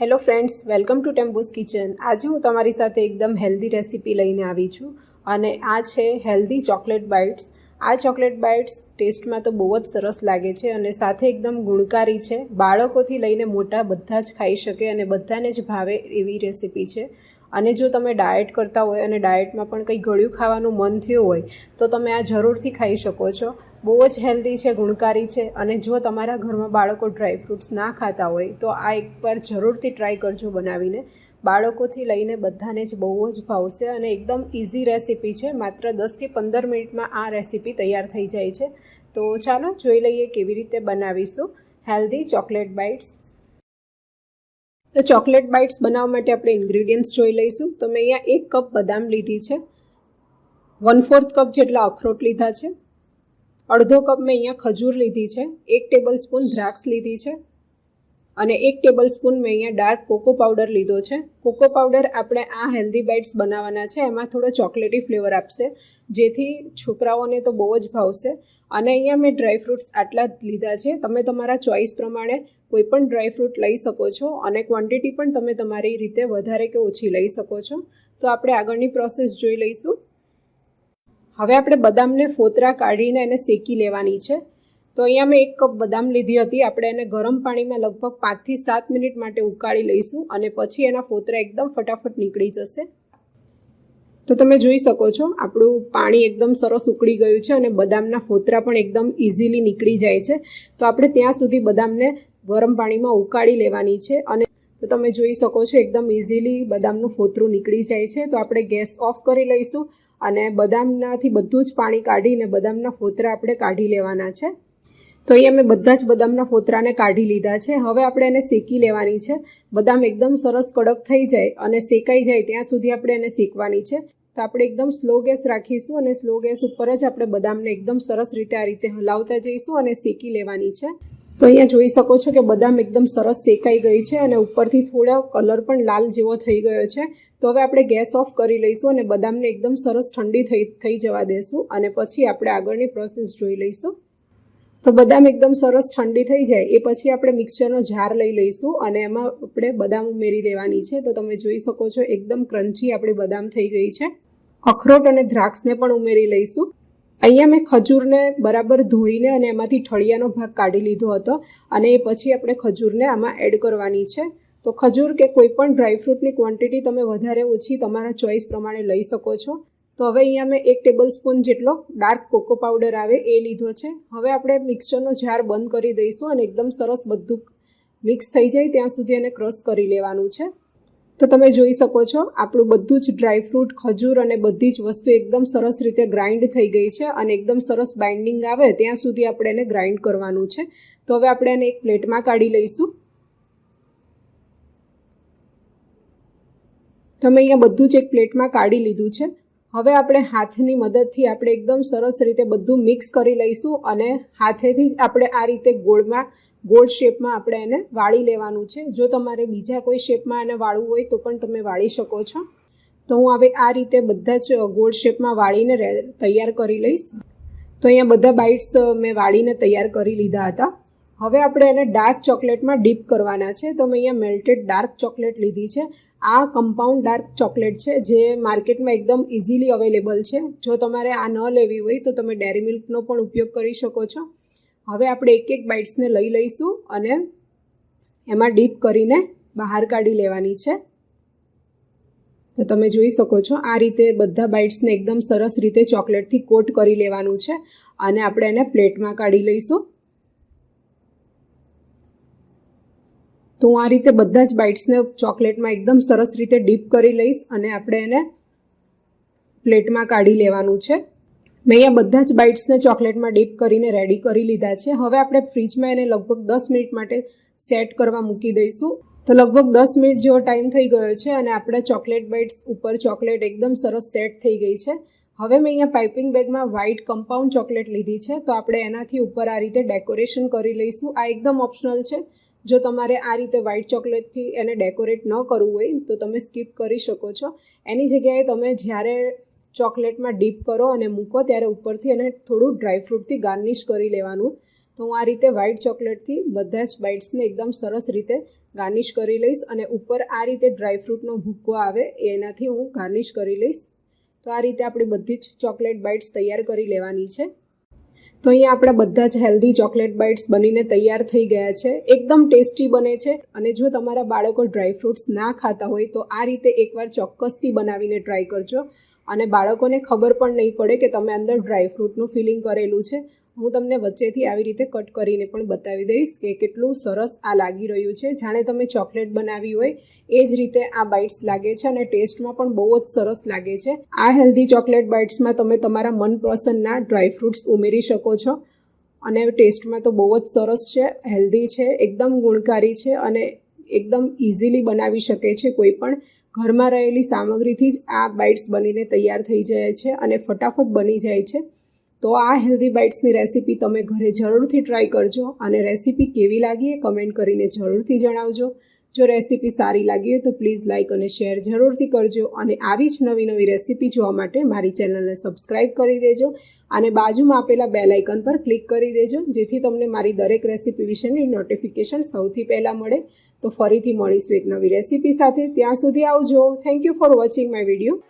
Hello friends, welcome to Tempo's kitchen. આજે હું તમારી સાથે એકદમ હેલ્ધી રેસીપી લઈને આવી છું અને આ છે હેલ્ધી ચોકલેટ બાઇટ્સ. આ ચોકલેટ બાઇટ્સ ટેસ્ટમાં તો બહુ જ સરસ લાગે છે અને સાથે એકદમ ગુણકારી છે. બાળકોથી લઈને મોટા બધા જ ખાઈ શકે અને બધાને જ ભાવે એવી રેસીપી છે. અને જો તમે ડાયટ કરતા હોય અને ડાયટમાં પણ કંઈ ગળ્યું ખાવાનું મન થયું હોય તો તમે આ જરૂરથી ખાઈ શકો છો. બહુ જ હેલ્ધી છે, ગુણકારી છે અને જો તમારા ઘરમાં બાળકો ડ્રાયફ્રૂટ્સ ના ખાતા હોય તો આ એકવાર જરૂરથી ટ્રાય કરજો બનાવીને. બાળકોથી લઈને બધાને જ બહુ જ ભાવશે અને એકદમ ઇઝી રેસીપી છે. માત્ર 10થી 15 મિનિટમાં આ રેસીપી તૈયાર થઈ જાય છે. તો ચાલો જોઈ લઈએ કેવી રીતે બનાવીશું હેલ્ધી ચોકલેટ બાઇટ્સ. તો ચોકલેટ બાઇટ્સ બનાવવા માટે આપણે ઇન્ગ્રીડિયન્ટ્સ જોઈ લઈશું. તો મેં અહીંયા 1 કપ બદામ લીધી છે, 1/4 કપ જેટલા અખરોટ લીધા છે, અડધો કપ મેં અહીંયા ખજૂર લીધી છે, 1 ટેબલ સ્પૂન દ્રાક્ષ લીધી છે અને 1 ટેબલ સ્પૂન મેં અહીંયા ડાર્ક કોકો પાવડર લીધો છે. કોકો પાવડર આપણે આ હેલ્ધી બાઇટ્સ બનાવવાના છે, એમાં થોડો ચોકલેટી ફ્લેવર આપશે જેથી છોકરાઓને તો બહુ જ ભાવશે. અને અહીંયા મેં ડ્રાયફ્રૂટ્સ આટલા જ લીધા છે. તમે તમારા ચોઈસ પ્રમાણે કોઈ પણ ડ્રાયફ્રૂટ લઈ શકો છો અને ક્વોન્ટિટી પણ તમે તમારી રીતે વધારે કે ઓછી લઈ શકો છો. તો આપણે આગળની પ્રોસેસ જોઈ લઈશું. હવે આપણે બદામને ફોતરા કાઢીને એને શેકી લેવાની છે. તો અહીંયા મેં 1 કપ બદામ લીધી હતી. આપણે એને ગરમ પાણીમાં લગભગ 5 થી 7 મિનિટ માટે ઉકાળી લઈશું અને પછી એના ફોતરા એકદમ ફટાફટ નીકળી જશે. તો તમે જોઈ શકો છો આપણું પાણી એકદમ સરસ ઉકળી ગયું છે અને બદામના ફોતરા પણ એકદમ ઇઝીલી નીકળી જાય છે. તો આપણે ત્યાં સુધી બદામને ગરમ પાણીમાં ઉકાળી લેવાની છે અને તો તમે જોઈ શકો છો એકદમ ઇઝીલી બદામનું ફોતરું નીકળી જાય છે. તો આપણે ગેસ ઓફ કરી લઈશું અને બદામનાથી બધું જ પાણી કાઢીને બદામના ફોતરા આપણે કાઢી લેવાના છે. તો અહીંયા મેં બધા જ બદામના ફોતરાને કાઢી લીધા છે. હવે આપણે એને શેકી લેવાની છે. બદામ એકદમ સરસ કડક થઈ જાય અને શેકાઈ જાય ત્યાં સુધી આપણે એને શેકવાની છે. તો આપણે એકદમ સ્લો ગેસ રાખીશું અને સ્લો ગેસ ઉપર જ આપણે બદામને એકદમ સરસ રીતે આ રીતે હલાવતા જઈશું અને શેકી લેવાની છે. તો અહીંયા જોઈ શકો છો કે બદામ એકદમ સરસ શેકાઈ ગઈ છે અને ઉપરથી થોડો કલર પણ લાલ જેવો થઈ ગયો છે. તો હવે આપણે ગેસ ઓફ કરી લઈશું અને બદામને એકદમ સરસ ઠંડી થઈ જવા દેશું અને પછી આપણે આગળની પ્રોસેસ જોઈ લઈશું. તો બદામ એકદમ સરસ ઠંડી થઈ જાય એ પછી આપણે મિક્સરનો જાર લઈ લઈશું અને એમાં આપણે બદામ ઉમેરી દેવાની છે. તો તમે જોઈ શકો છો એકદમ ક્રન્ચી આપણી બદામ થઈ ગઈ છે. અખરોટ અને દ્રાક્ષને પણ ઉમેરી લઈશું. અહીંયા મેં ખજૂરને બરાબર ધોઈને અને એમાંથી ઠળિયાનો ભાગ કાઢી લીધો હતો અને એ પછી આપણે ખજૂરને આમાં એડ કરવાની છે. તો ખજૂર કે કોઈ પણ ડ્રાયફ્રૂટની ક્વોન્ટિટી તમે વધારે ઓછી તમારા ચોઈસ પ્રમાણે લઈ શકો છો. તો હવે અહીંયા મેં 1 ટેબલ સ્પૂન જેટલો ડાર્ક કોકો પાવડર આવે એ લીધો છે. હવે આપણે મિક્સરનો જાર બંધ કરી દઈશું અને એકદમ સરસ બધું મિક્સ થઈ જાય ત્યાં સુધી એને ક્રશ કરી લેવાનું છે. તો તમે જોઈ શકો છો આપણું બધું જ ડ્રાયફ્રૂટ, ખજૂર અને બધી જ વસ્તુ એકદમ સરસ રીતે ગ્રાઇન્ડ થઈ ગઈ છે અને એકદમ સરસ બાઇન્ડિંગ આવે ત્યાં સુધી આપણે એને ગ્રાઇન્ડ કરવાનું છે. તો હવે આપણે એને એક પ્લેટમાં કાઢી લઈશું. તો મેં અહીંયા બધું જ એક પ્લેટમાં કાઢી લીધું છે. હવે આપણે હાથની મદદથી આપણે એકદમ સરસ રીતે બધું મિક્સ કરી લઈશું અને હાથેથી જ આપણે આ રીતે ગોળ શેપમાં આપણે એને વાળી લેવાનું છે. જો તમારે બીજા કોઈ શેપમાં એને વાળવું હોય તો પણ તમે વાળી શકો છો. તો હું હવે આ રીતે બધા જ ગોળ શેપમાં વાળીને તૈયાર કરી લઈશ. તો અહીંયા બધા બાઇટ્સ મેં વાળીને તૈયાર કરી લીધા હતા. હવે આપણે એને ડાર્ક ચોકલેટમાં ડીપ કરવાના છે. તો મેં અહીંયા મેલ્ટેડ ડાર્ક ચોકલેટ લીધી છે. આ કમ્પાઉન્ડ ડાર્ક ચોકલેટ છે જે માર્કેટમાં એકદમ ઇઝીલી અવેલેબલ છે. જો તમારે આ ન લેવી હોય તો તમે ડેરી મિલ્કનો પણ ઉપયોગ કરી શકો છો. હવે આપણે એક બાઇટ્સને લઈ લઈશું અને એમાં ડીપ કરીને બહાર કાઢી લેવાની છે. તો તમે જોઈ શકો છો આ રીતે બધા બાઇટ્સને એકદમ સરસ રીતે ચોકલેટથી કોટ કરી લેવાનું છે અને આપણે એને પ્લેટમાં કાઢી લઈશું. તો હું આ રીતે બધા જ બાઇટ્સને ચોકલેટમાં એકદમ સરસ રીતે ડીપ કરી લઈશ અને આપણે એને પ્લેટમાં કાઢી લેવાનું છે. મેં અહીંયા બધા જ બાઇટ્સને ચોકલેટમાં ડીપ કરીને રેડી કરી લીધા છે. હવે આપણે ફ્રીજમાં એને લગભગ 10 મિનિટ માટે સેટ કરવા મૂકી દઈશું. તો લગભગ 10 મિનિટ જેવો ટાઈમ થઈ ગયો છે અને આપણા ચોકલેટ બાઇટ્સ ઉપર ચોકલેટ એકદમ સરસ સેટ થઈ ગઈ છે. હવે મેં અહીંયા પાઇપિંગ બેગમાં વ્હાઇટ કમ્પાઉન્ડ ચોકલેટ લીધી છે. તો આપણે એનાથી ઉપર આ રીતે ડેકોરેશન કરી લઈશું. આ એકદમ ઓપ્શનલ છે. જો તમારે આ રીતે વ્હાઇટ ચોકલેટથી એને ડેકોરેટ ન કરવું હોય તો તમે સ્કીપ કરી શકો છો. એની જગ્યાએ તમે જ્યારે ચોકલેટમાં ડીપ કરો અને મૂકો ત્યારે ઉપરથી એને થોડું ડ્રાયફ્રૂટથી ગાર્નિશ કરી લેવાનું. તો હું આ રીતે વ્હાઇટ ચોકલેટથી બધા જ બાઇટ્સને એકદમ સરસ રીતે ગાર્નિશ કરી લઈશ અને ઉપર આ રીતે ડ્રાયફ્રૂટનો ભૂકો આવે એનાથી હું ગાર્નિશ કરી લઈશ. તો આ રીતે આપણે બધી જ ચોકલેટ બાઇટ્સ તૈયાર કરી લેવાની છે. તો અહીંયા આપણા બધા જ હેલ્ધી ચોકલેટ બાઇટ્સ બનીને તૈયાર થઈ ગયા છે. એકદમ ટેસ્ટી બને છે અને જો તમારા બાળકો ડ્રાયફ્રૂટ્સ ના ખાતા હોય તો આ રીતે એકવાર ચોક્કસથી બનાવીને ટ્રાય કરજો અને બાળકોને ખબર પણ નહીં પડે કે તમે અંદર ડ્રાયફ્રૂટનું ફિલિંગ કરેલું છે. હું તમને વચ્ચેથી આવી રીતે કટ કરીને પણ બતાવી દઈશ કે કેટલું સરસ આ લાગી રહ્યું છે. જાણે તમે ચોકલેટ બનાવી હોય એ જ રીતે આ બાઇટ્સ લાગે છે અને ટેસ્ટમાં પણ બહુ જ સરસ લાગે છે. આ હેલ્ધી ચોકલેટ બાઇટ્સમાં તમે તમારા મનપસંદના ડ્રાયફ્રૂટ્સ ઉમેરી શકો છો અને ટેસ્ટમાં તો બહુ જ સરસ છે, હેલ્ધી છે, એકદમ ગુણકારી છે અને એકદમ ઇઝીલી બનાવી શકે છે કોઈ પણ. ઘરમાં રહેલી સામગ્રીથી જ આ બાઇટ્સ બનીને તૈયાર થઈ જાય છે અને ફટાફટ બની જાય છે. તો આ હેલ્ધી બાઇટ્સની રેસીપી તમે ઘરે જરૂરથી ટ્રાય કરજો અને રેસીપી કેવી લાગી એ કમેન્ટ કરીને જરૂરથી જણાવજો. જો રેસીપી સારી લાગી હોય તો પ્લીઝ લાઇક અને શેર જરૂરથી કરજો અને આવી જ નવી નવી રેસીપી જોવા માટે મારી ચેનલને સબસ્ક્રાઈબ કરી દેજો અને બાજુમાં આપેલા બેલ આઇકન પર ક્લિક કરી દેજો જેથી તમને મારી દરેક રેસીપી વિશેની નોટિફિકેશન સૌથી પહેલાં મળે. તો ફરીથી મળીશું એક નવી રેસીપી સાથે. ત્યાં સુધી આવજો. Thank you for watching my video.